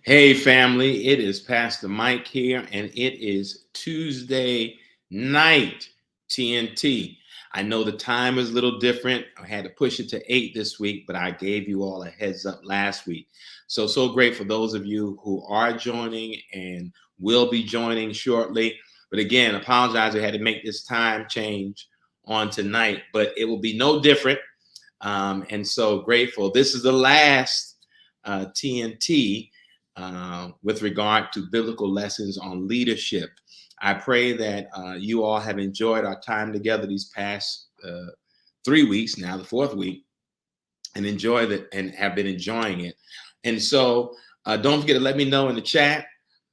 Hey, family, it is Pastor Mike here, and it is Tuesday night, TNT. I know the time is a little different. I had to push it to 8 this week, but I gave you all a heads up last week. So great for those of you who are joining and will be joining shortly. But again, apologize, I had to make this time change on tonight, but it will be no different. And so grateful. This is the last TNT with regard to biblical lessons on leadership. I pray that you all have enjoyed our time together these past 3 weeks, now the fourth week, and enjoyed it and have been enjoying it. And so don't forget to let me know in the chat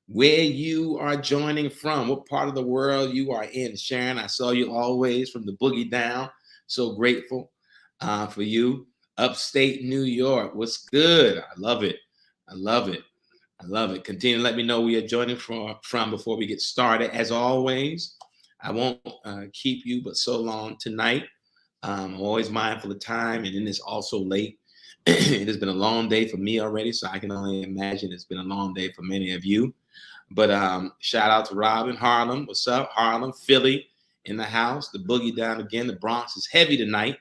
where you are joining from, what part of the world you are in. Sharon, I saw you always from the boogie down. So grateful for you. Upstate New York, what's good? I love it. I love it. I love it. Continue to let me know where you're joining from before we get started. As always, I won't keep you but so long tonight. I'm always mindful of time, and then it's also late. It has been a long day for me already, so I can only imagine it's been a long day for many of you. But shout out to Robin, Harlem. What's up, Harlem? Philly in the house. The boogie down again. The Bronx is heavy tonight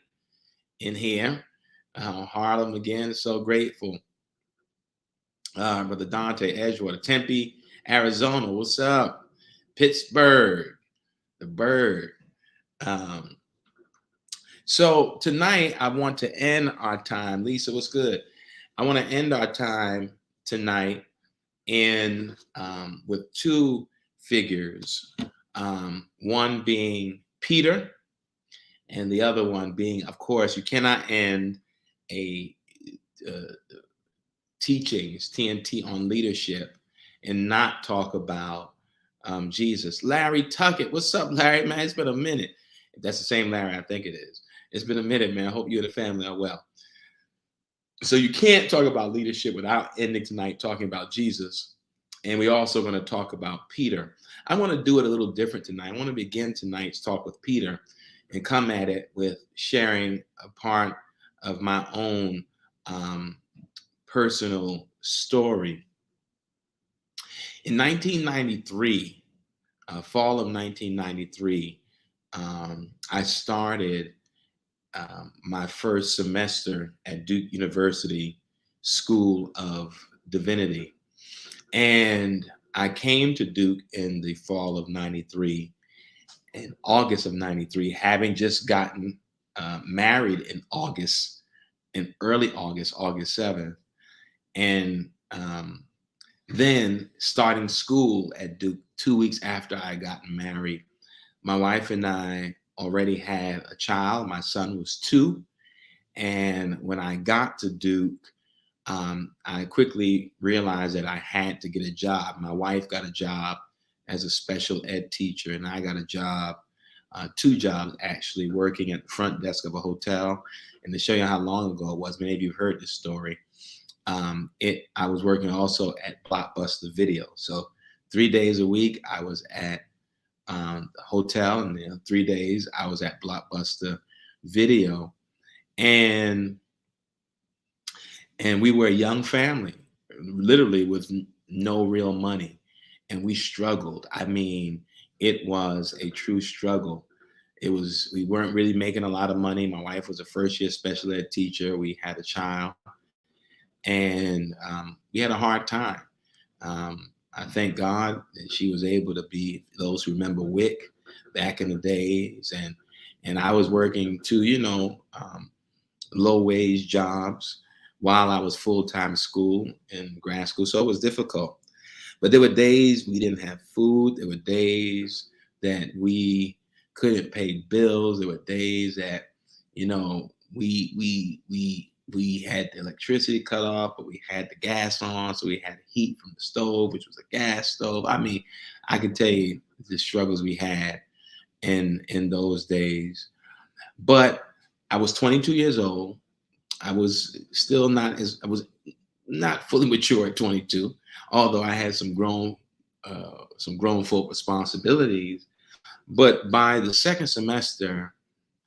in here. Harlem again. So grateful. Brother Dante Edgewater, Tempe, Arizona. What's up? Pittsburgh, the bird. So tonight I want to end our time. Lisa, what's good? I want to end our time tonight in with two figures. One being Peter, and the other one being, of course, you cannot end a teachings, TNT on leadership, and not talk about Jesus. Larry Tuckett, what's up, Larry? Man, it's been a minute. If that's the same Larry, I think it is. It's been a minute, man. I hope you and the family are well. So you can't talk about leadership without ending tonight talking about Jesus. And we're also going to talk about Peter. I want to do it a little different tonight. I want to begin tonight's talk with Peter and come at it with sharing a part of my own personal story. In 1993, fall of 1993, I started my first semester at Duke University School of Divinity. And I came to Duke in the fall of 93, in August of 93, having just gotten married in August, in early August, August 7th. And then starting school at Duke 2 weeks after I got married. My wife and I already had a child. My son was 2. And when I got to Duke, I quickly realized that I had to get a job. My wife got a job as a special ed teacher, and I got a job, 2 jobs actually, working at the front desk of a hotel. And to show you how long ago it was, many of you have heard this story. I was working also at Blockbuster Video. So 3 days a week I was at the hotel, and then 3 days I was at Blockbuster Video. And we were a young family, literally with no real money. And we struggled. I mean, it was a true struggle. We weren't really making a lot of money. My wife was a first year special ed teacher. We had a child. And we had a hard time. I thank God that she was able to be, those who remember WIC back in the days. And I was working 2, low wage jobs while I was full-time school in grad school. So it was difficult. But there were days we didn't have food. There were days that we couldn't pay bills. There were days that, we had the electricity cut off, but we had the gas on, so we had heat from the stove, which was a gas stove. I mean, I could tell you the struggles we had in those days. But I was 22 years old. I was not fully mature at 22, although I had some grown folk responsibilities. But by the second semester,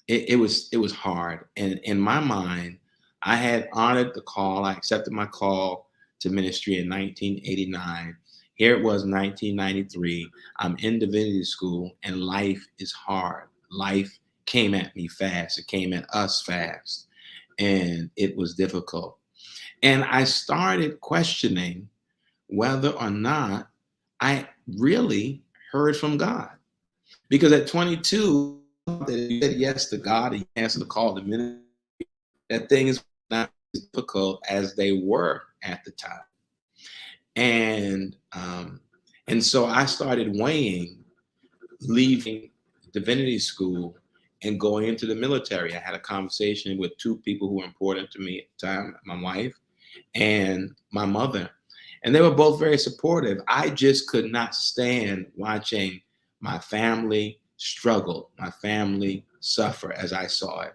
it was hard. And in my mind, I had honored the call. I accepted my call to ministry in 1989. Here it was 1993. I'm in divinity school and life is hard. Life came at me fast. It came at us fast. And it was difficult. And I started questioning whether or not I really heard from God. Because at 22, that if you said yes to God and you answered the call to ministry, that things not as difficult as they were at the time. And so I started weighing leaving divinity school and going into the military. I had a conversation with two people who were important to me at the time, my wife and my mother. And they were both very supportive. I just could not stand watching my family struggle, my family suffer as I saw it.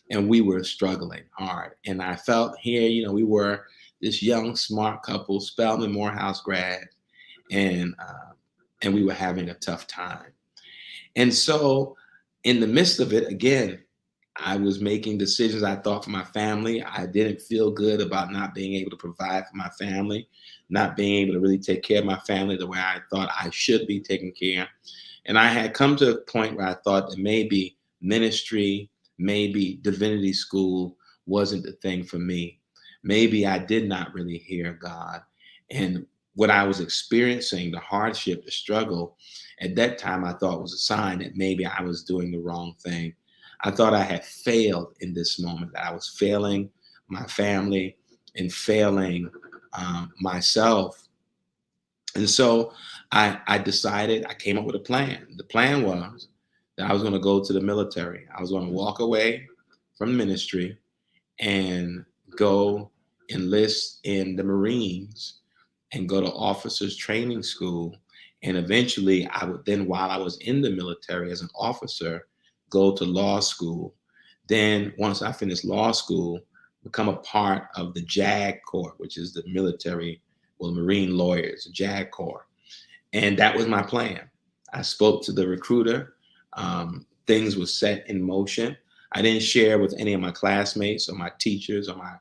And we were struggling hard. And I felt here, we were this young, smart couple, Spelman Morehouse grad, and we were having a tough time. And so, in the midst of it, again, I was making decisions I thought for my family. I didn't feel good about not being able to provide for my family, not being able to really take care of my family the way I thought I should be taken care. And I had come to a point where I thought that maybe ministry, maybe divinity school wasn't the thing for me. Maybe I did not really hear God. And what I was experiencing, the hardship, the struggle, at that time I thought was a sign that maybe I was doing the wrong thing. I thought I had failed in this moment, that I was failing my family and failing myself. And so I decided, I came up with a plan. The plan was that I was going to go to the military. I was going to walk away from ministry and go enlist in the Marines and go to officers training school. And eventually I would then, while I was in the military as an officer, go to law school. Then once I finished law school, become a part of the JAG Corps, which is the military, Marine lawyers, JAG Corps. And that was my plan. I spoke to the recruiter. Things were set in motion. I didn't share with any of my classmates or my teachers or my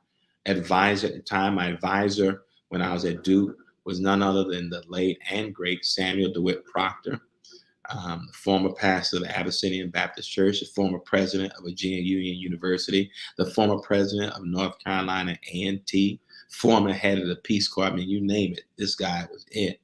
advisor at the time. My advisor when I was at Duke was none other than the late and great Samuel DeWitt Proctor, former pastor of the Abyssinian Baptist Church, the former president of Virginia Union University, the former president of North Carolina A&T, former head of the Peace Corps. I mean, you name it, this guy was it.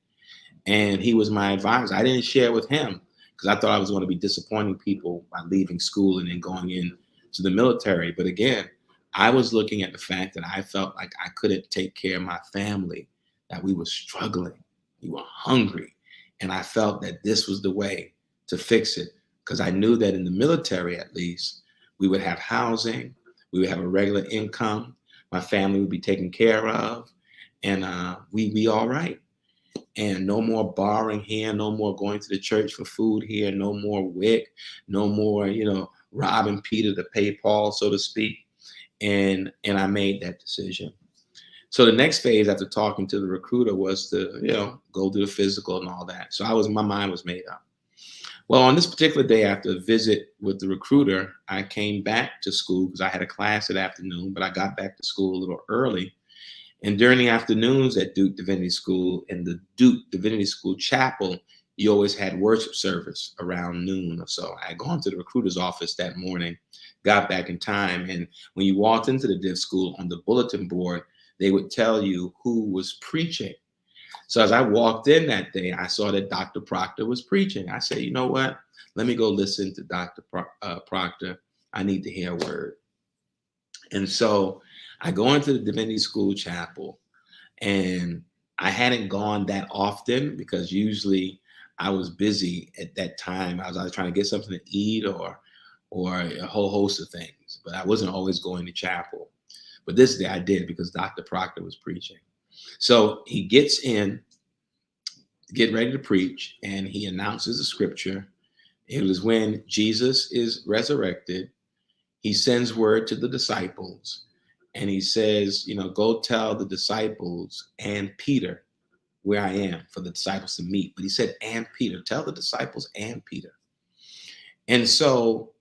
And he was my advisor. I didn't share with him because I thought I was going to be disappointing people by leaving school and then going into the military. But again, I was looking at the fact that I felt like I couldn't take care of my family, that we were struggling, we were hungry. And I felt that this was the way to fix it, because I knew that in the military, at least, we would have housing, we would have a regular income, my family would be taken care of, and we'd be all right. And no more borrowing here, no more going to the church for food here, no more WIC, no more, robbing Peter to pay Paul, so to speak. And I made that decision. So the next phase after talking to the recruiter was to, go do the physical and all that. So my mind was made up. Well, on this particular day after a visit with the recruiter, I came back to school because I had a class that afternoon, but I got back to school a little early. And during the afternoons at Duke Divinity School, in the Duke Divinity School chapel, you always had worship service around noon or so. I had gone to the recruiter's office that morning, got back in time. And when you walked into the div school, on the bulletin board, they would tell you who was preaching. So as I walked in that day, I saw that Dr. Proctor was preaching. I said, you know what? Let me go listen to Dr. Proctor. I need to hear a word. And so I go into the Divinity School chapel, and I hadn't gone that often because usually I was busy at that time. I was either trying to get something to eat or a whole host of things, but I wasn't always going to chapel. But this day I did because Dr. Proctor was preaching. So he gets in, get ready to preach, and he announces the scripture. It was when Jesus is resurrected. He sends word to the disciples, and he says, go tell the disciples and Peter where I am for the disciples to meet. But he said, and Peter, tell the disciples and Peter. And so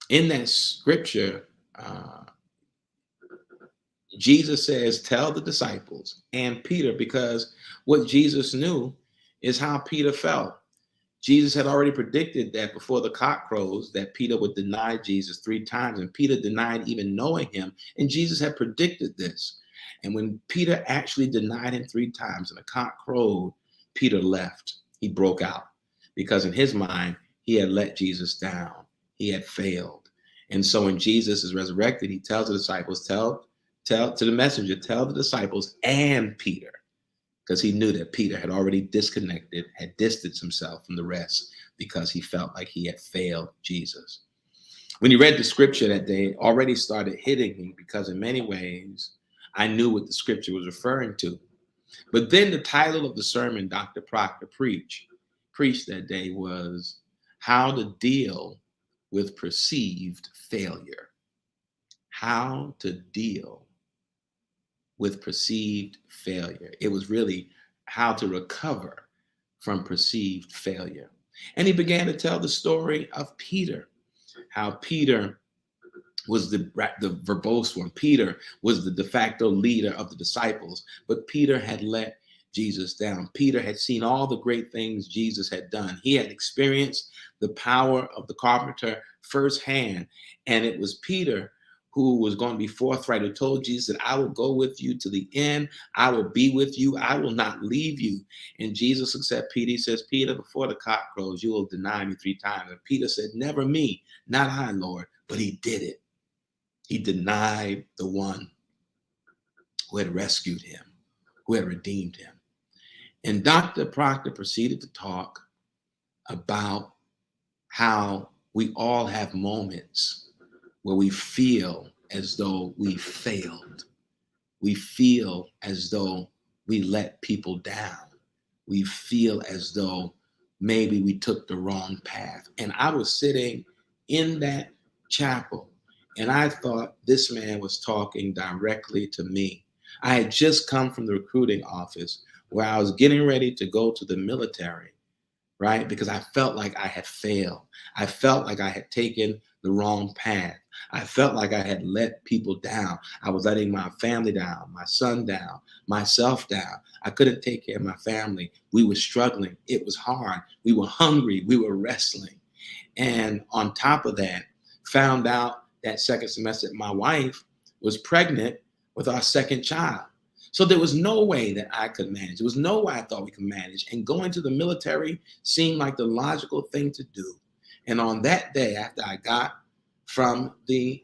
in that scripture, Jesus says, tell the disciples and Peter, because what Jesus knew is how Peter felt. Jesus had already predicted that before the cock crows that Peter would deny Jesus 3 times, and Peter denied even knowing him, and Jesus had predicted this. And when Peter actually denied him 3 times and the cock crowed, Peter left. He broke out because in his mind, he had let Jesus down. He had failed. And so when Jesus is resurrected, he tells the disciples, tell to the messenger, tell the disciples and Peter, because he knew that Peter had already disconnected, had distanced himself from the rest because he felt like he had failed Jesus. When you read the scripture that day, already started hitting me because in many ways, I knew what the scripture was referring to. But then the title of the sermon Dr. Proctor preached that day was How to Deal with Perceived Failure. How to deal with perceived failure. It was really how to recover from perceived failure. And he began to tell the story of Peter, how Peter was the verbose one. Peter was the de facto leader of the disciples, but Peter had let Jesus down. Peter had seen all the great things Jesus had done. He had experienced the power of the carpenter firsthand, and it was Peter who was going to be forthright, who told Jesus that I will go with you to the end. I will be with you. I will not leave you. And Jesus looks at Peter. He says, Peter, before the cock crows, you will deny me 3 times. And Peter said, never me, not I, Lord. But he did it. He denied the one who had rescued him, who had redeemed him. And Dr. Proctor proceeded to talk about how we all have moments where we feel as though we failed. We feel as though we let people down. We feel as though maybe we took the wrong path. And I was sitting in that chapel and I thought this man was talking directly to me. I had just come from the recruiting office where I was getting ready to go to the military, right? Because I felt like I had failed. I felt like I had taken the wrong path. I felt like I had let people down. I was letting my family down, my son down, myself down. I couldn't take care of my family. We were struggling. It was hard. We were hungry. We were wrestling. And on top of that, found out that second semester my wife was pregnant with our second child. So there was no way that I could manage. There was no way I thought we could manage. And going to the military seemed like the logical thing to do. And on that day, after I got from the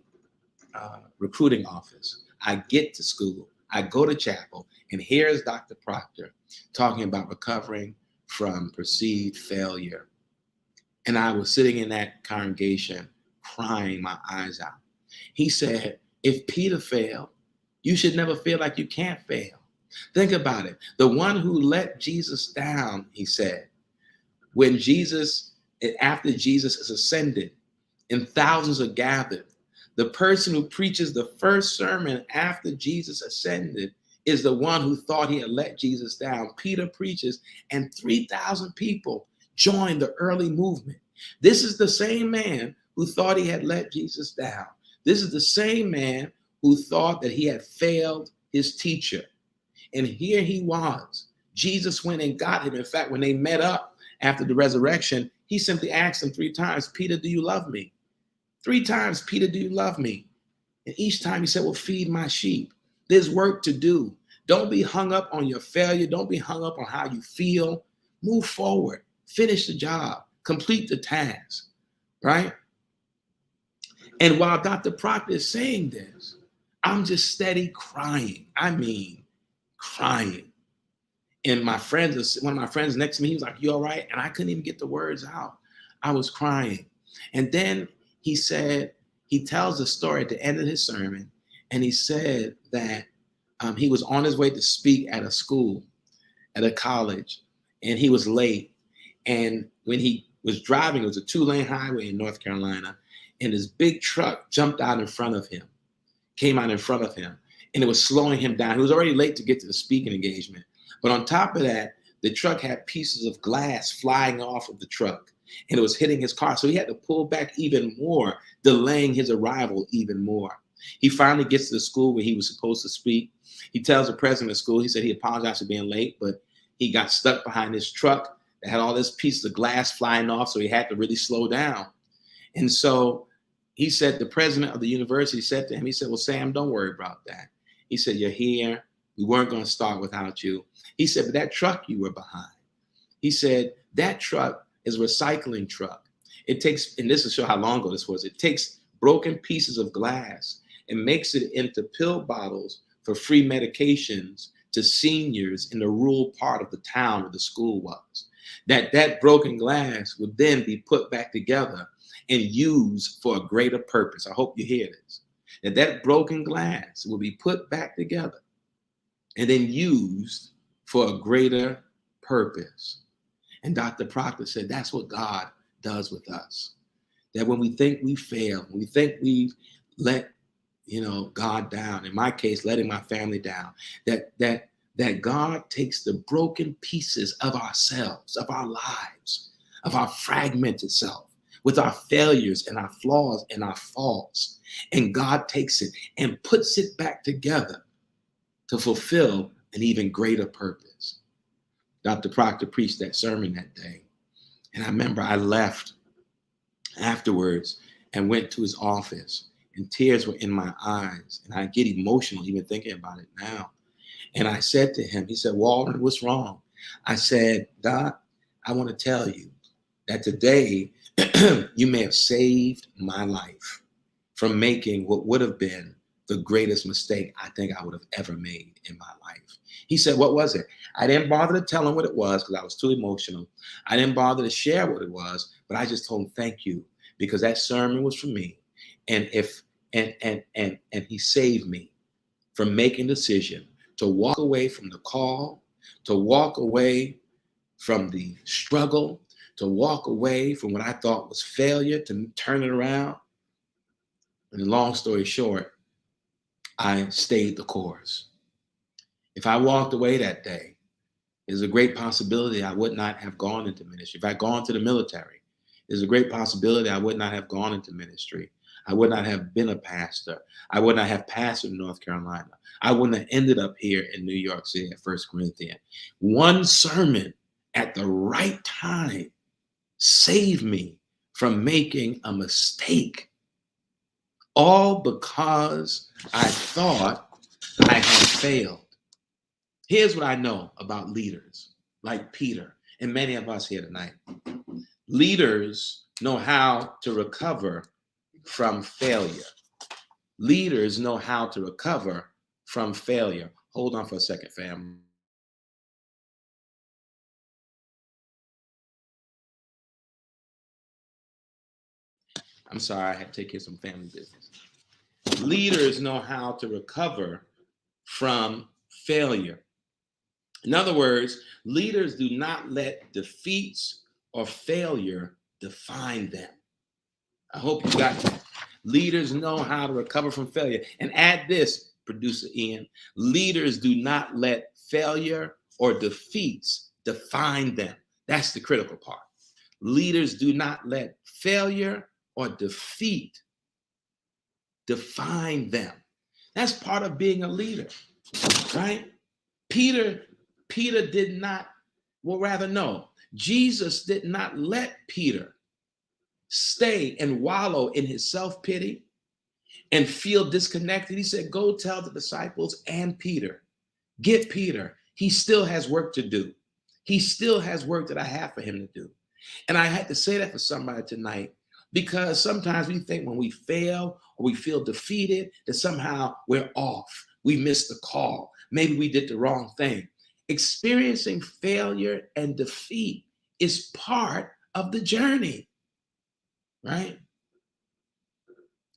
recruiting office, I get to school, I go to chapel, and here's Dr. Proctor talking about recovering from perceived failure. And I was sitting in that congregation crying my eyes out. He said, if Peter failed, you should never feel like you can't fail. Think about it. The one who let Jesus down, he said, when Jesus, after Jesus is ascended and thousands are gathered, the person who preaches the first sermon after Jesus ascended is the one who thought he had let Jesus down. Peter preaches and 3,000 people join the early movement. This is the same man who thought he had let Jesus down. This is the same man who thought that he had failed his teacher. And here he was. Jesus went and got him. In fact, when they met up after the resurrection, he simply asked him 3 times, Peter, do you love me? 3 times, Peter, do you love me? And each time he said, well, feed my sheep. There's work to do. Don't be hung up on your failure. Don't be hung up on how you feel. Move forward. Finish the job. Complete the task, right? And while Dr. Proctor is saying this, I'm just steady crying. I mean, crying. And my friends, one of my friends next to me, he was like, you all right? And I couldn't even get the words out. I was crying. And then he said, he tells a story at the end of his sermon. And he said that he was on his way to speak at a school, at a college, and he was late. And when he was driving, it was a 2-lane highway in North Carolina, and this big truck jumped out in front of him, came out in front of him, and it was slowing him down. He was already late to get to the speaking engagement. But on top of that, the truck had pieces of glass flying off of the truck, and it was hitting his car. So he had to pull back even more, delaying his arrival even more. He finally gets to the school where he was supposed to speak. He tells the president of the school, he said he apologized for being late, but he got stuck behind his truck that had all this pieces of glass flying off, so he had to really slow down. And so he said, the president of the university said to him, he said, well, Sam, don't worry about that. He said, you're here. We weren't going to start without you. He said, but that truck you were behind, he said, that truck is a recycling truck. It takes, and this will show how long ago this was, it takes broken pieces of glass and makes it into pill bottles for free medications to seniors in the rural part of the town where the school was. That broken glass would then be put back together and used for a greater purpose. I hope you hear this. That broken glass will be put back together and then used for a greater purpose. And Dr. Proctor said that's what God does with us. That when we think we fail, when we think we've let God down, in my case, letting my family down, that God takes the broken pieces of ourselves, of our lives, of our fragmented self, with our failures and our flaws and our faults, and God takes it and puts it back together to fulfill an even greater purpose. Dr. Proctor preached that sermon that day, and I remember I left afterwards and went to his office, and tears were in my eyes, and I get emotional even thinking about it now. And I said to him, he said, Walrond, what's wrong? I said, Doc, I want to tell you that today you may have saved my life from making what would have been the greatest mistake I think I would have ever made in my life. He said, what was it? I didn't bother to tell him what it was because I was too emotional. I didn't bother to share what it was, but I just told him, thank you, because that sermon was for me. And he saved me from making a decision to walk away from the call, to walk away from the struggle, to walk away from what I thought was failure, to turn it around. And long story short, I stayed the course. If I walked away that day, there's a great possibility I would not have gone into ministry. If I'd gone to the military, there's a great possibility I would not have gone into ministry. I would not have been a pastor. I would not have pastored in North Carolina. I wouldn't have ended up here in New York City at 1 Corinthians. One sermon at the right time saved me from making a mistake, all because I thought I had failed. Here's what I know about leaders like Peter and many of us here tonight. Leaders know how to recover from failure. Leaders know how to recover from failure. Hold on for a second, fam. I'm sorry, I had to take care of some family business. Leaders know how to recover from failure. In other words, leaders do not let defeats or failure define them. I hope you got that. Leaders know how to recover from failure. And add this, producer Ian, leaders do not let failure or defeats define them. That's the critical part. Leaders do not let failure or defeat define them. That's part of being a leader, right? Peter did not, Jesus did not let Peter stay and wallow in his self-pity and feel disconnected. He said, go tell the disciples and Peter, get Peter. He still has work to do. He still has work that I have for him to do. And I had to say that for somebody tonight, because sometimes we think when we fail or we feel defeated that somehow we're off. We missed the call. Maybe we did the wrong thing. Experiencing failure and defeat is part of the journey, right?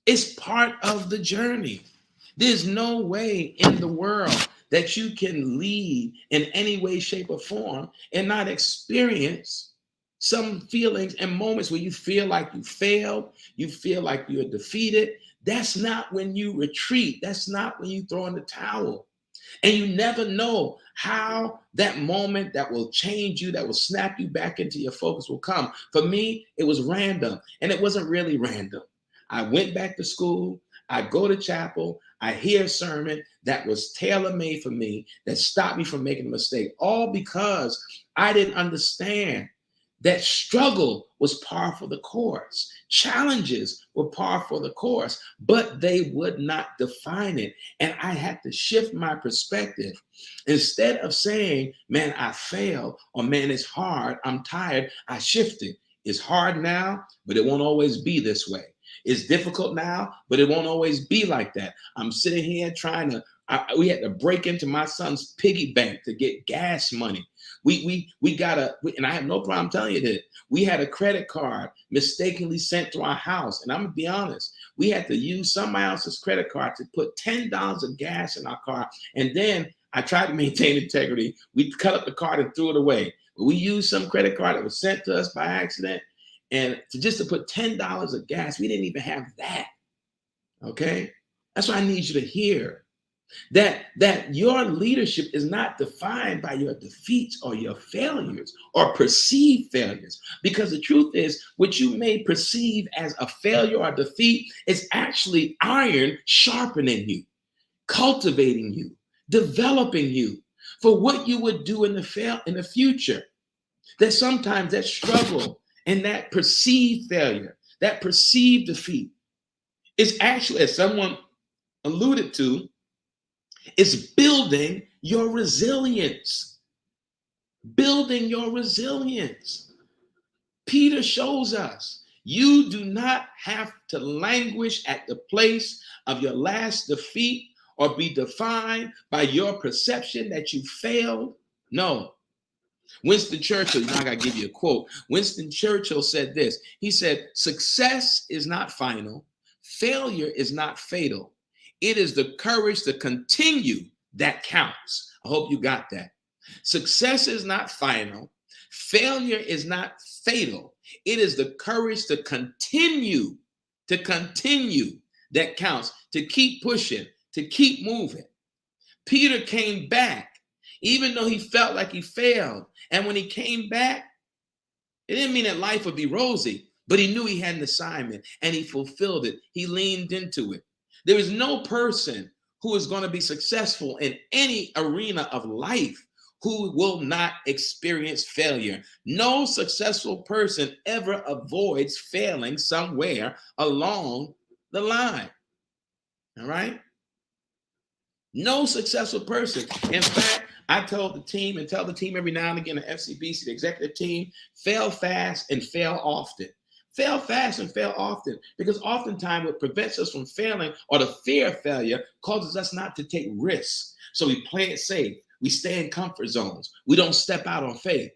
It's part of the journey. There's no way in the world that you can lead in any way, shape, or form and not experience some feelings and moments where you feel like you failed, you feel like you're defeated. That's not when you retreat. That's not when you throw in the towel. And you never know how that moment that will change you, that will snap you back into your focus will come. For me, it was random, and it wasn't really random. I went back to school. I go to chapel, I hear a sermon that was tailor-made for me, that stopped me from making a mistake, all because I didn't understand that struggle was par for the course. Challenges were par for the course, but they would not define it. And I had to shift my perspective. Instead of saying, man, I failed, or man, it's hard, I'm tired, I shifted. It's hard now, but it won't always be this way. It's difficult now, but it won't always be like that. I'm sitting here trying to, we had to break into my son's piggy bank to get gas money. We gotta, and I have no problem telling you that we had a credit card mistakenly sent to our house. And I'm gonna be honest, we had to use somebody else's credit card to put $10 of gas in our car. And then I tried to maintain integrity. We cut up the card and threw it away. But we used some credit card that was sent to us by accident. And just to put $10 of gas, we didn't even have that. Okay? That's what I need you to hear. That your leadership is not defined by your defeats or your failures or perceived failures. Because the truth is, what you may perceive as a failure or defeat is actually iron sharpening you, cultivating you, developing you for what you would do in the future. That sometimes that struggle and that perceived failure, that perceived defeat is actually, as someone alluded to, is building your resilience. Building your resilience. Peter shows us you do not have to languish at the place of your last defeat or be defined by your perception that you failed. No. Winston Churchill, I gotta give you a quote. Winston Churchill said this. He said, success is not final. Failure is not fatal. It is the courage to continue that counts. I hope you got that. Success is not final. Failure is not fatal. It is the courage to continue that counts, to keep pushing, to keep moving. Peter came back, even though he felt like he failed. And when he came back, it didn't mean that life would be rosy, but he knew he had an assignment and he fulfilled it. He leaned into it. There is no person who is going to be successful in any arena of life who will not experience failure. No successful person ever avoids failing somewhere along the line. All right? No successful person. In fact, I told the team and tell the team every now and again, the FCBC, the executive team, fail fast and fail often. Fail fast and fail often, because oftentimes what prevents us from failing, or the fear of failure, causes us not to take risks. So we play it safe. We stay in comfort zones. We don't step out on faith.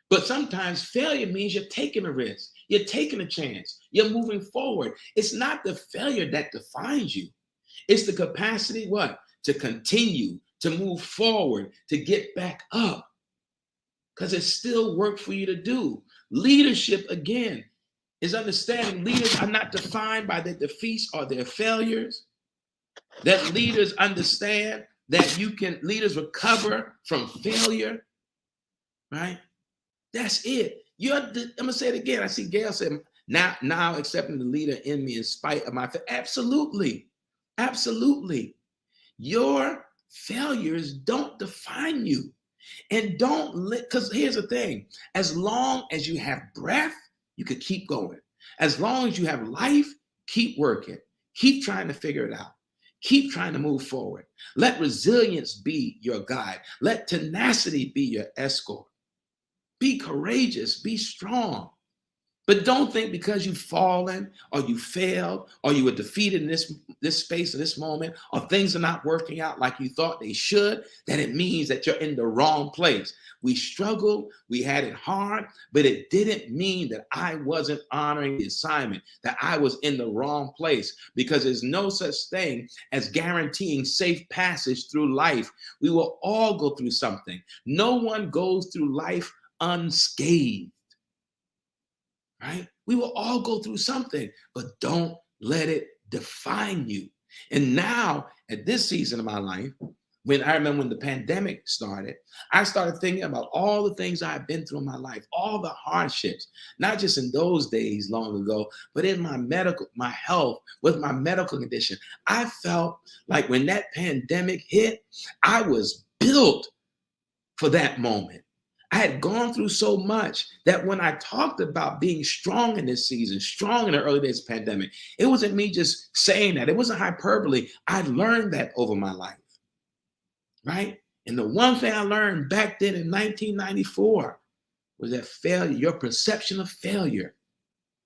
But sometimes failure means you're taking a risk. You're taking a chance. You're moving forward. It's not the failure that defines you. It's the capacity, what? To continue, to move forward, to get back up. Because it's still work for you to do. Leadership, again, is understanding leaders are not defined by their defeats or their failures. That leaders understand that leaders recover from failure, right? That's it. I'm gonna say it again. I see Gail said, now accepting the leader in me in spite of my failure. Absolutely. Absolutely. Your failures don't define you. And because here's the thing, as long as you have breath, you could keep going. As long as you have life, keep working. Keep trying to figure it out. Keep trying to move forward. Let resilience be your guide. Let tenacity be your escort. Be courageous, be strong. But don't think because you've fallen or you failed or you were defeated in this space, in this moment, or things are not working out like you thought they should, that it means that you're in the wrong place. We struggled, we had it hard, but it didn't mean that I wasn't honoring the assignment, that I was in the wrong place, because there's no such thing as guaranteeing safe passage through life. We will all go through something. No one goes through life unscathed. Right? We will all go through something, but don't let it define you. And now, at this season of my life, When I remember when the pandemic started, I started thinking about all the things I've been through in my life, all the hardships, not just in those days long ago, but in my health, with my medical condition. I felt like when that pandemic hit, I was built for that moment. I had gone through so much that when I talked about being strong in this season, strong in the early days of the pandemic, it wasn't me just saying that. It wasn't hyperbole. I learned that over my life, right? And the one thing I learned back then in 1994 was that failure, your perception of failure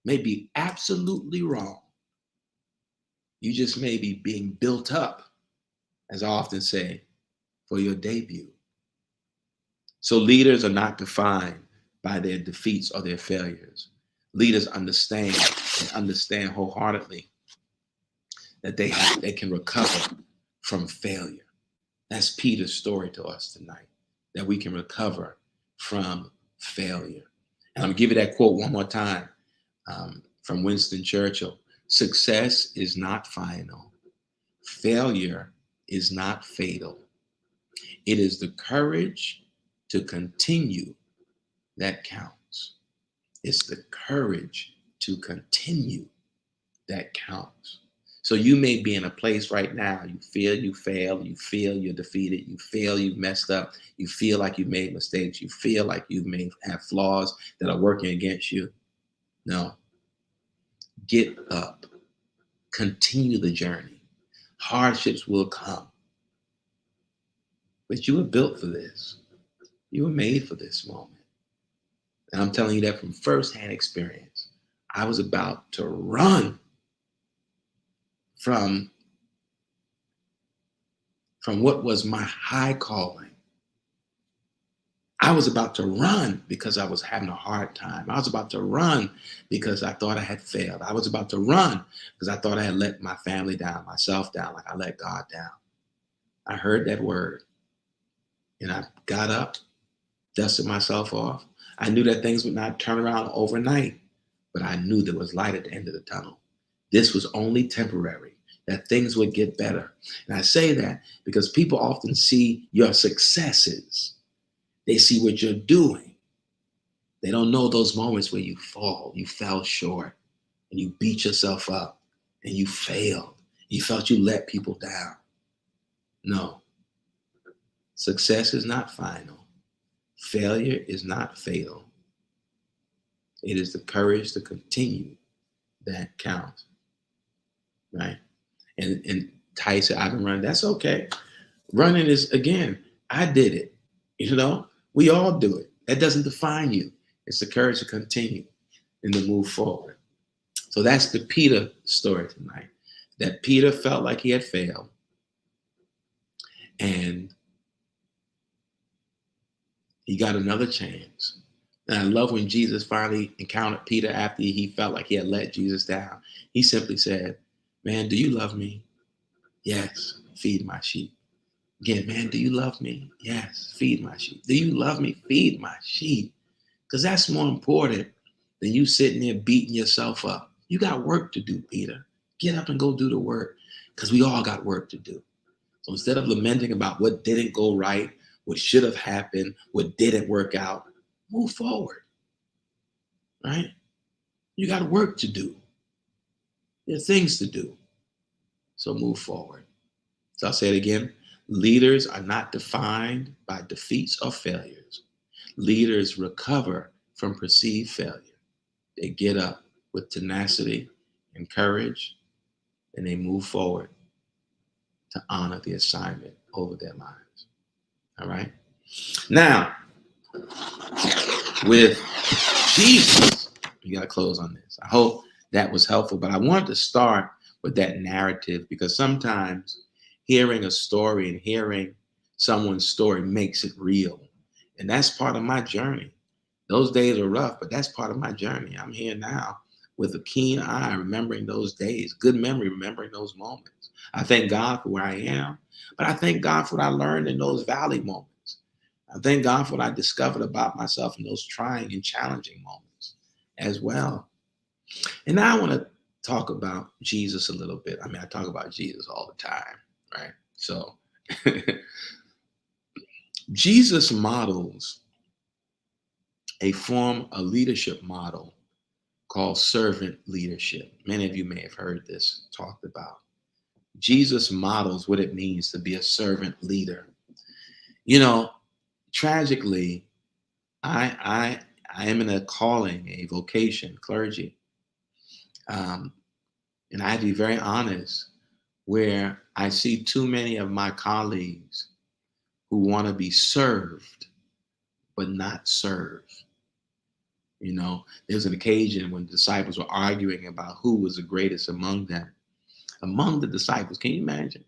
may be absolutely wrong. You just may be being built up, as I often say, for your debut. So leaders are not defined by their defeats or their failures. Leaders understand wholeheartedly that they can recover from failure. That's Peter's story to us tonight, that we can recover from failure. And I'm gonna give you that quote one more time from Winston Churchill. Success is not final. Failure is not fatal. It is the courage to continue that counts. It's the courage to continue that counts. So you may be in a place right now, you feel you failed, you feel you're defeated, you feel you've messed up, you feel like you've made mistakes, you feel like you may have flaws that are working against you. No, get up, continue the journey. Hardships will come, but you were built for this. You were made for this moment. And I'm telling you that from firsthand experience. I was about to run from what was my high calling. I was about to run because I was having a hard time. I was about to run because I thought I had failed. I was about to run because I thought I had let my family down, myself down, like I let God down. I heard that word and I got up, dusted myself off. I knew that things would not turn around overnight, but I knew there was light at the end of the tunnel. This was only temporary, that things would get better. And I say that because people often see your successes. They see what you're doing. They don't know those moments where you fall, you fell short, and you beat yourself up, and you failed. You felt you let people down. No, success is not final. Failure is not fatal. It is the courage to continue that counts, right? And Ty said, I've been running. That's okay. Running is, again, I did it. You know, we all do it. That doesn't define you. It's the courage to continue and to move forward. So that's the Peter story tonight. That Peter felt like he had failed. And he got another chance. And I love when Jesus finally encountered Peter after he felt like he had let Jesus down. He simply said, man, do you love me? Yes, feed my sheep. Again, man, do you love me? Yes, feed my sheep. Do you love me? Feed my sheep. Because that's more important than you sitting there beating yourself up. You got work to do, Peter. Get up and go do the work, because we all got work to do. So instead of lamenting about what didn't go right, what should have happened, what didn't work out, move forward, right? You got work to do. There are things to do. So move forward. So I'll say it again. Leaders are not defined by defeats or failures. Leaders recover from perceived failure. They get up with tenacity and courage, and they move forward to honor the assignment over their lives. All right? Now, with Jesus, we got to close on this. I hope that was helpful, but I wanted to start with that narrative because sometimes hearing a story and hearing someone's story makes it real. And that's part of my journey. Those days are rough, but that's part of my journey. I'm here now with a keen eye, remembering those days, good memory, remembering those moments. I thank God for where I am, but I thank God for what I learned in those valley moments. I thank God for what I discovered about myself in those trying and challenging moments as well. And now I want to talk about Jesus a little bit. I mean, I talk about Jesus all the time, right? So Jesus models a leadership model called servant leadership. Many of you may have heard this talked about. Jesus models what it means to be a servant leader. You know, tragically, I am in a calling, a vocation, clergy, um, and I have to be very honest. Where I see too many of my colleagues who want to be served but not serve. You know, there was an occasion when the disciples were arguing about who was the greatest among them. Among the disciples, can you imagine?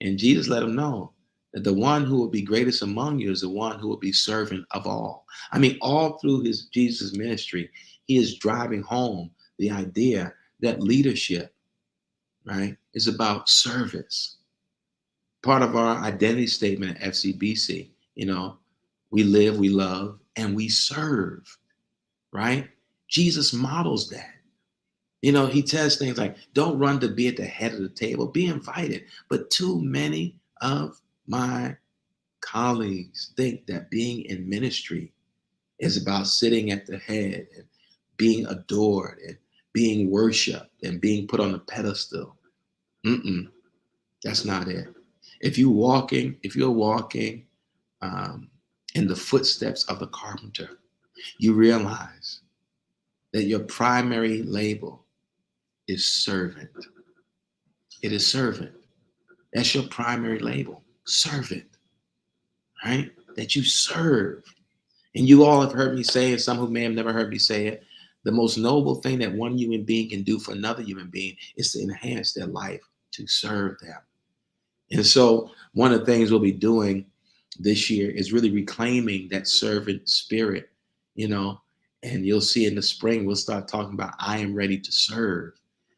And Jesus let them know that the one who will be greatest among you is the one who will be servant of all. I mean, all through his Jesus ministry, he is driving home the idea that leadership, right, is about service. Part of our identity statement at FCBC, you know, we live, we love, and we serve, right? Jesus models that. You know, he says things like, don't run to be at the head of the table, be invited. But too many of my colleagues think that being in ministry is about sitting at the head and being adored and being worshiped and being put on a pedestal. Mm-mm, that's not it. If you're walking um, in the footsteps of the carpenter, you realize that your primary label is servant. It is servant. That's your primary label, servant, right? That you serve. And you all have heard me say, and some who may have never heard me say it, the most noble thing that one human being can do for another human being is to enhance their life, to serve them. And so one of the things we'll be doing this year is really reclaiming that servant spirit, you know, and you'll see in the spring, we'll start talking about I am ready to serve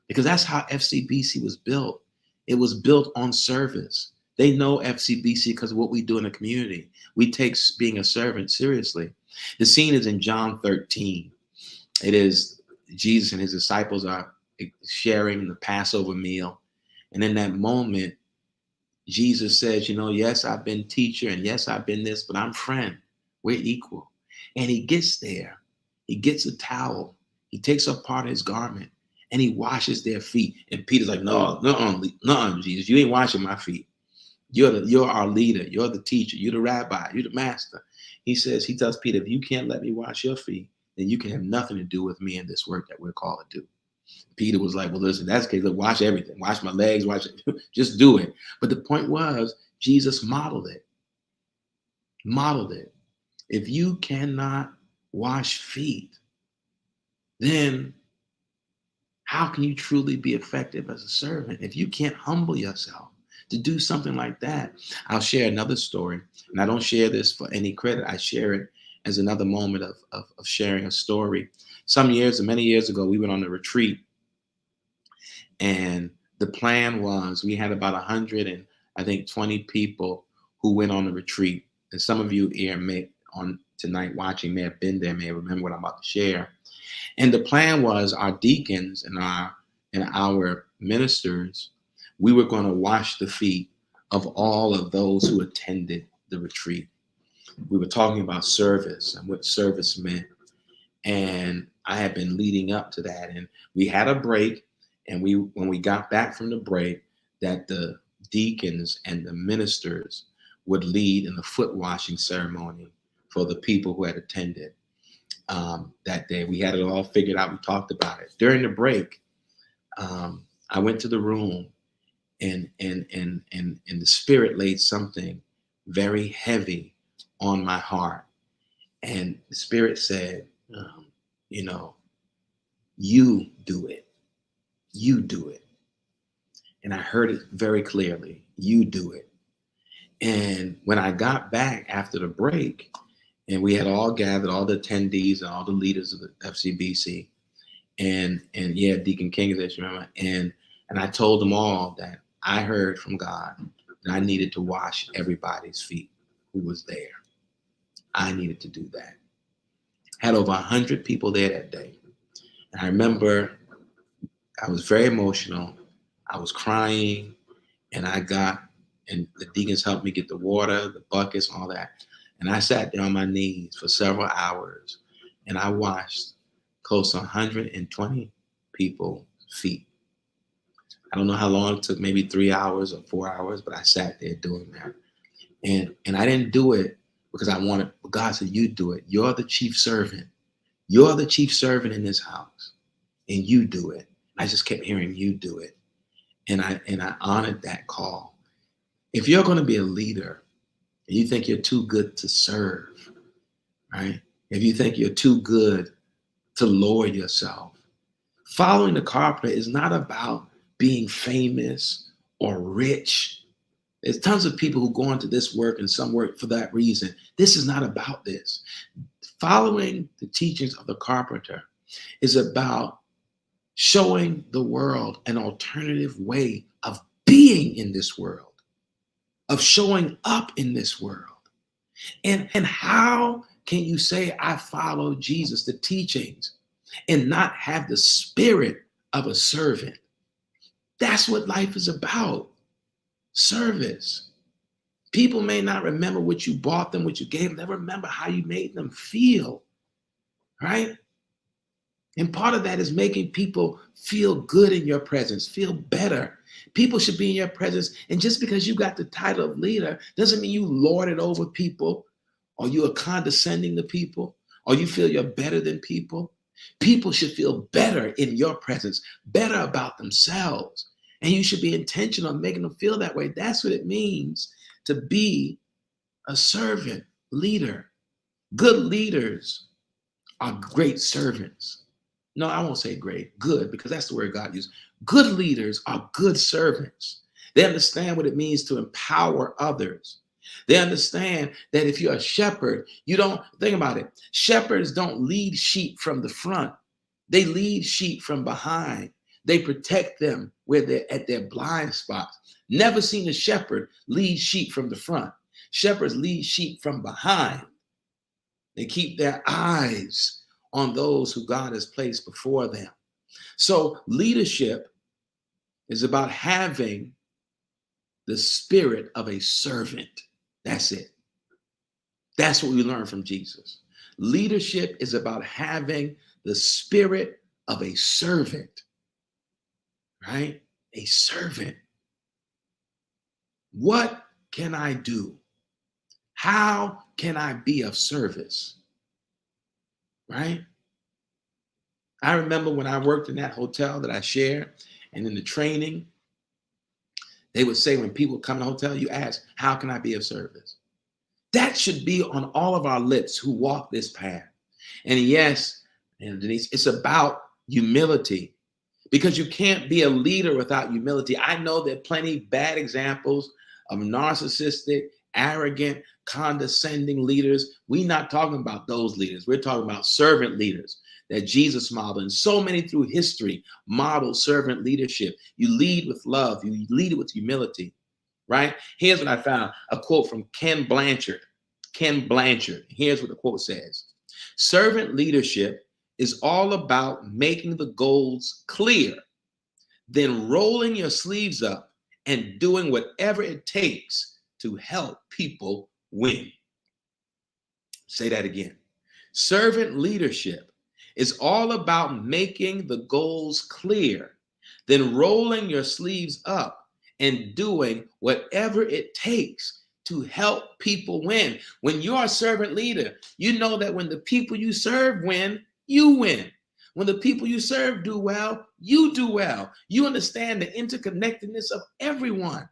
because that's how FCBC was built. It was built on service. They know FCBC because of what we do in the community. We take being a servant seriously. The scene is in John 13. It is Jesus and his disciples are sharing the Passover meal. And in that moment, Jesus says, you know, yes, I've been teacher and yes, I've been this, but I'm friend. We're equal. And he gets there. He gets a towel. He takes up part of his garment and he washes their feet. And Peter's like, no, no, Jesus, you ain't washing my feet. You're our leader. You're the teacher. You're the rabbi. You're the master. He tells Peter, if you can't let me wash your feet, then you can have nothing to do with me in this work that we're called to do. Peter was like, well, listen, that's the case. Look, wash everything. Wash my legs. Wash it. Just do it. But the point was, Jesus modeled it. Modeled it. If you cannot wash feet, then how can you truly be effective as a servant? If you can't humble yourself to do something like that, I'll share another story. And I don't share this for any credit. I share it as another moment of sharing a story. Many years ago, we went on a retreat. And the plan was we had about 120 people who went on the retreat. And some of you here may on tonight watching may have been there, may remember what I'm about to share. And the plan was our deacons and our ministers, we were going to wash the feet of all of those who attended the retreat. We were talking about service and what service meant. And I had been leading up to that. And we had a break. And when we got back from the break, that the deacons and the ministers would lead in the foot washing ceremony for the people who had attended that day. We had it all figured out. We talked about it. During the break, I went to the room and the Spirit laid something very heavy on my heart. And the Spirit said, you know, you do it. You do it. And I heard it very clearly. You do it. And when I got back after the break, and we had all gathered, all the attendees and all the leaders of the FCBC, and yeah, Deacon King is there, you remember? And I told them all that I heard from God that I needed to wash everybody's feet who was there. I needed to do that. Had over 100 people there that day. And I remember I was very emotional. I was crying, and I got and the deacons helped me get the water, the buckets, all that. And I sat there on my knees for several hours, and I washed close to 120 people's feet. I don't know how long it took, maybe 3 hours or 4 hours, but I sat there doing that. And I didn't do it because I wanted, God said, you do it. You're the chief servant. You're the chief servant in this house, and you do it. I just kept hearing you do it. And I honored that call. If you're going to be a leader and you think you're too good to serve, right? If you think you're too good to lower yourself, following the carpenter is not about being famous or rich. There's tons of people who go into this work and some work for that reason. This is not about this. Following the teachings of the carpenter is about showing the world an alternative way of being in this world, of showing up in this world. And how can you say, I follow Jesus, the teachings, and not have the spirit of a servant? That's what life is about. Service. People may not remember what you bought them, what you gave them. They remember how you made them feel, right? And part of that is making people feel good in your presence, feel better. People should be in your presence. And just because you got the title of leader doesn't mean you lord it over people, or you are condescending to people, or you feel you're better than people. People should feel better in your presence, better about themselves. And you should be intentional on making them feel that way. That's what it means to be a servant leader. Good leaders are great servants. No, I won't say great, good, because that's the word God used. Good leaders are good servants. They understand what it means to empower others. They understand that if you're a shepherd, you don't, think about it. Shepherds don't lead sheep from the front. They lead sheep from behind. They protect them where they're at their blind spots. Never seen a shepherd lead sheep from the front. Shepherds lead sheep from behind. They keep their eyes on those who God has placed before them. So leadership is about having the spirit of a servant. That's it. That's what we learn from Jesus. Leadership is about having the spirit of a servant, right? A servant. What can I do? How can I be of service? Right? I remember when I worked in that hotel that I shared, and in the training, they would say when people come to the hotel, you ask, how can I be of service? That should be on all of our lips who walk this path. And yes, and Denise, it's about humility, because you can't be a leader without humility. I know there are plenty bad examples of narcissistic, arrogant, condescending leaders. We're not talking about those leaders. We're talking about servant leaders that Jesus modeled. And so many through history model servant leadership. You lead with love. You lead with humility, right? Here's what I found, a quote from Ken Blanchard. Ken Blanchard. Here's what the quote says. Servant leadership is all about making the goals clear, then rolling your sleeves up and doing whatever it takes to help people win. Say that again. Servant leadership is all about making the goals clear, then rolling your sleeves up and doing whatever it takes to help people win. When you're a servant leader, you know that when the people you serve win, you win. When the people you serve do well, you do well. You understand the interconnectedness of everyone.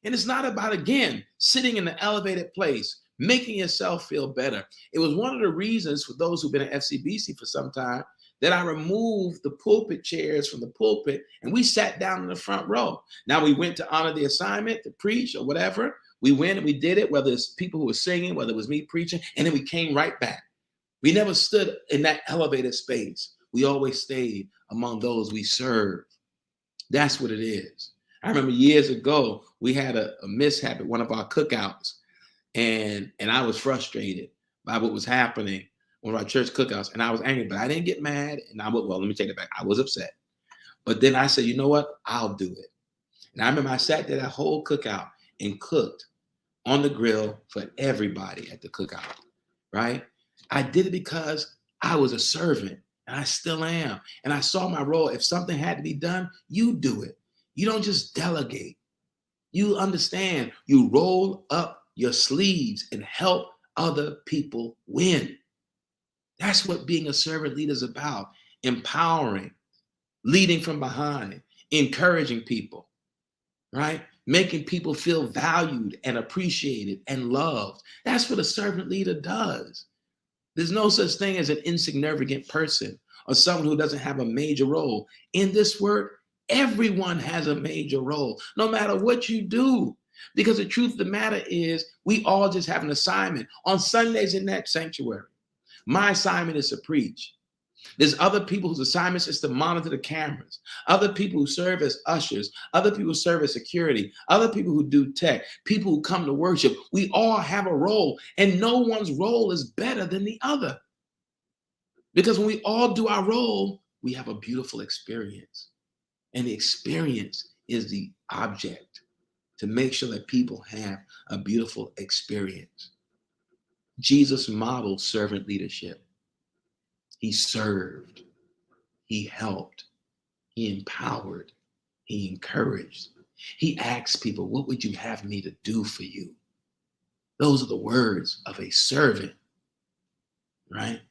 And it's not about, again, sitting in the elevated place, making yourself feel better. It was one of the reasons for those who've been at FCBC for some time that I removed the pulpit chairs from the pulpit and we sat down in the front row. Now we went to honor the assignment, to preach or whatever. We went and we did it, whether it's people who were singing, whether it was me preaching, and then we came right back. We never stood in that elevated space. We always stayed among those we serve. That's what it is. I remember years ago, we had a mishap at one of our cookouts, and I was frustrated by what was happening at one of our church cookouts, and I was angry, but I didn't get mad, and let me take it back. I was upset. But then I said, you know what? I'll do it. And I remember I sat there that whole cookout, and cooked on the grill for everybody at the cookout, right? I did it because I was a servant and I still am. And I saw my role. If something had to be done, you do it. You don't just delegate. You understand. You roll up your sleeves and help other people win. That's what being a servant leader is about. Empowering, leading from behind, encouraging people, right? Making people feel valued and appreciated and loved. That's what a servant leader does. There's no such thing as an insignificant person or someone who doesn't have a major role. In this work, everyone has a major role, no matter what you do. Because the truth of the matter is, we all just have an assignment. On Sundays in that sanctuary, my assignment is to preach. There's other people whose assignments is to monitor the cameras, other people who serve as ushers, other people who serve as security, other people who do tech, people who come to worship. We all have a role, and no one's role is better than the other. Because when we all do our role, we have a beautiful experience. And the experience is the object to make sure that people have a beautiful experience. Jesus modeled servant leadership. He served, he helped, he empowered, he encouraged. He asked people, what would you have me to do for you? Those are the words of a servant, right?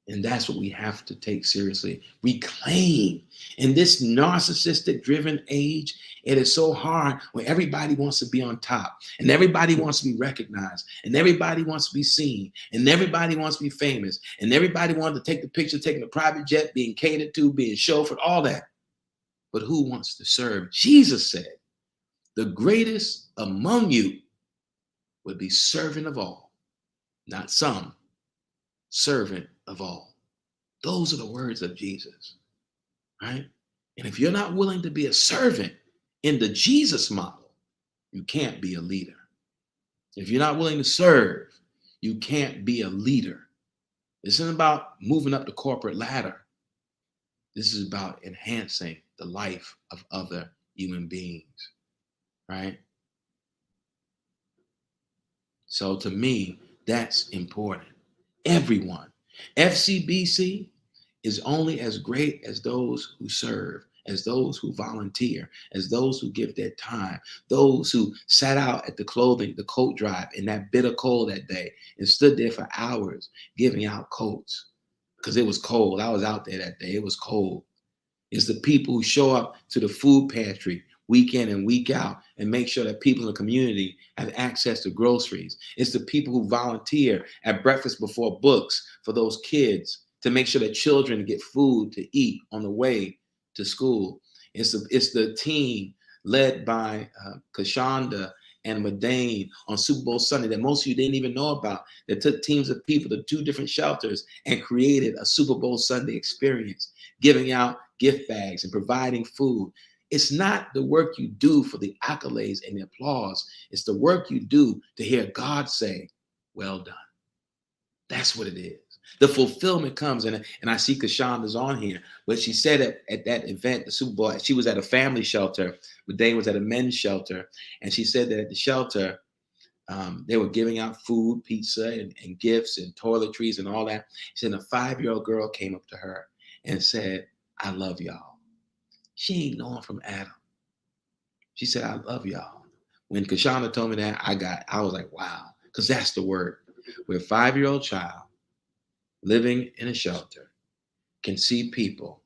And that's what we have to take seriously. Reclaim. In this narcissistic driven age, it is so hard when everybody wants to be on top and everybody wants to be recognized and everybody wants to be seen and everybody wants to be famous and everybody wants to take the picture, taking the private jet, being catered to, being chauffeured, all that. But who wants to serve? Jesus said, the greatest among you would be servant of all, not some, servant of all. Those are the words of Jesus, right? And if you're not willing to be a servant in the Jesus model, you can't be a leader. If you're not willing to serve, you can't be a leader. This isn't about moving up the corporate ladder. This is about enhancing the life of other human beings, right? So to me, that's important. Everyone. FCBC is only as great as those who serve, as those who volunteer, as those who give their time, those who sat out at the coat drive in that bitter cold that day and stood there for hours giving out coats because it was cold. I was out there that day. It was cold. It's the people who show up to the food pantry week in and week out and make sure that people in the community have access to groceries. It's the people who volunteer at Breakfast Before Books for those kids to make sure that children get food to eat on the way to school. It's the team led by Kashonda and Medane on Super Bowl Sunday that most of you didn't even know about, that took teams of people to 2 different shelters and created a Super Bowl Sunday experience, giving out gift bags and providing food. It's not the work you do for the accolades and the applause. It's the work you do to hear God say, well done. That's what it is. The fulfillment comes, and I see Kashonda's on here, but she said at that event, the Super Bowl, she was at a family shelter, but Dane was at a men's shelter, and she said that at the shelter, they were giving out food, pizza, and gifts and toiletries and all that. She said a 5-year-old girl came up to her and said, I love y'all. She ain't known from Adam. She said, I love y'all. When Kashonda told me that, I was like, wow, because that's the word. Where a 5-year-old child living in a shelter can see people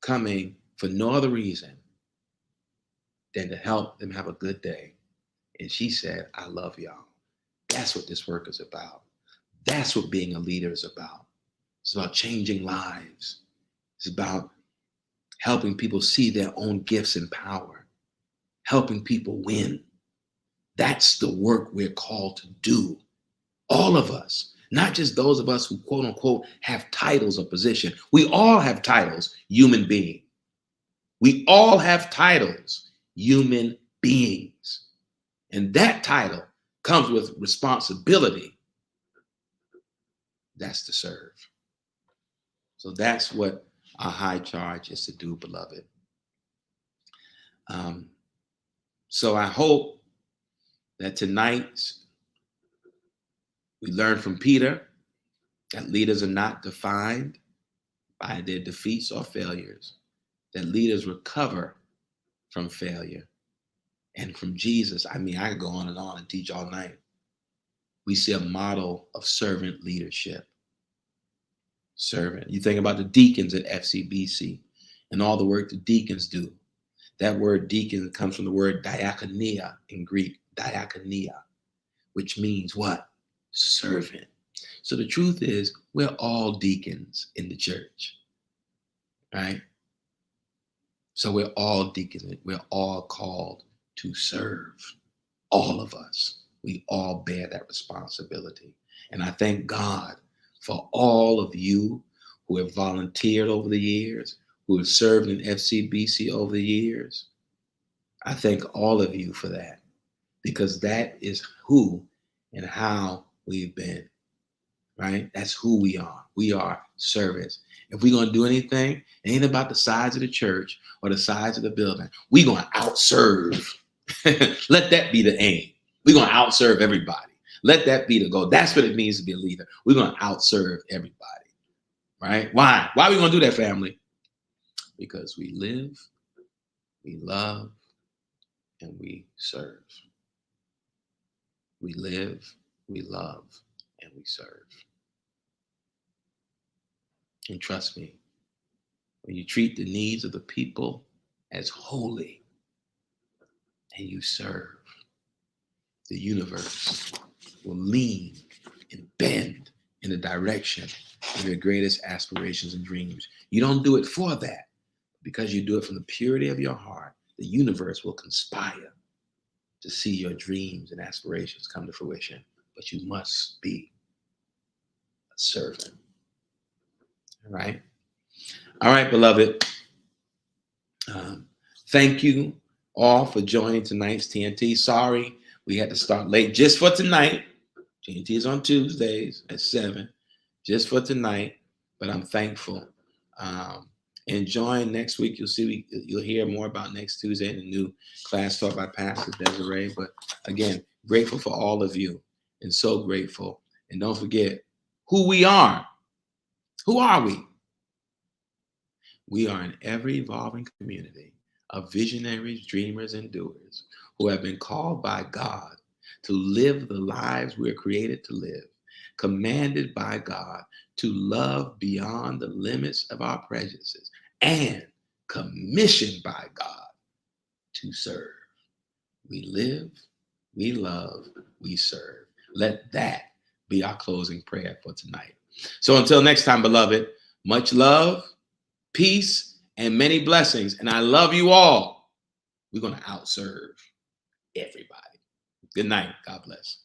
coming for no other reason than to help them have a good day. And she said, I love y'all. That's what this work is about. That's what being a leader is about. It's about changing lives. It's about helping people see their own gifts and power, helping people win. That's the work we're called to do. All of us, not just those of us who quote unquote have titles or position. We all have titles, human being. We all have titles, human beings. And that title comes with responsibility. That's to serve. So that's what our high charge is to do, beloved. So I hope that tonight we learn from Peter that leaders are not defined by their defeats or failures, that leaders recover from failure. And from Jesus, I mean, I could go on and teach all night. We see a model of servant leadership. Servant. You think about the deacons at FCBC and all the work the deacons do. That word deacon comes from the word diakonia in Greek, diakonia, which means what? Servant. So the truth is, we're all deacons in the church, right? So we're all deacons. We're all called to serve. All of us. We all bear that responsibility. And I thank God for all of you who have volunteered over the years, who have served in FCBC over the years. I thank all of you for that, because that is who and how we've been, right? That's who we are. We are servants. If we're going to do anything, it ain't about the size of the church or the size of the building. We're going to outserve. Let that be the aim. We're going to outserve everybody. Let that be the goal. That's what it means to be a leader. We're going to outserve everybody, right? Why? Why are we going to do that, family? Because we live, we love, and we serve. We live, we love, and we serve. And trust me, when you treat the needs of the people as holy and you serve, the universe will lean and bend in the direction of your greatest aspirations and dreams. You don't do it for that. Because you do it from the purity of your heart, the universe will conspire to see your dreams and aspirations come to fruition. But you must be a servant. All right? All right, beloved. Thank you all for joining tonight's TNT. Sorry we had to start late just for tonight. TNT is on Tuesdays at 7, just for tonight. But I'm thankful. And join next week. You'll hear more about next Tuesday in the new class taught by Pastor Desiree. But again, grateful for all of you, and so grateful. And don't forget who we are. Who are we? We are an ever-evolving community of visionaries, dreamers, and doers who have been called by God to live the lives we are created to live, commanded by God to love beyond the limits of our prejudices, and commissioned by God to serve. We live, we love, we serve. Let that be our closing prayer for tonight. So until next time, beloved, much love, peace, and many blessings. And I love you all. We're going to outserve everybody. Good night. God bless.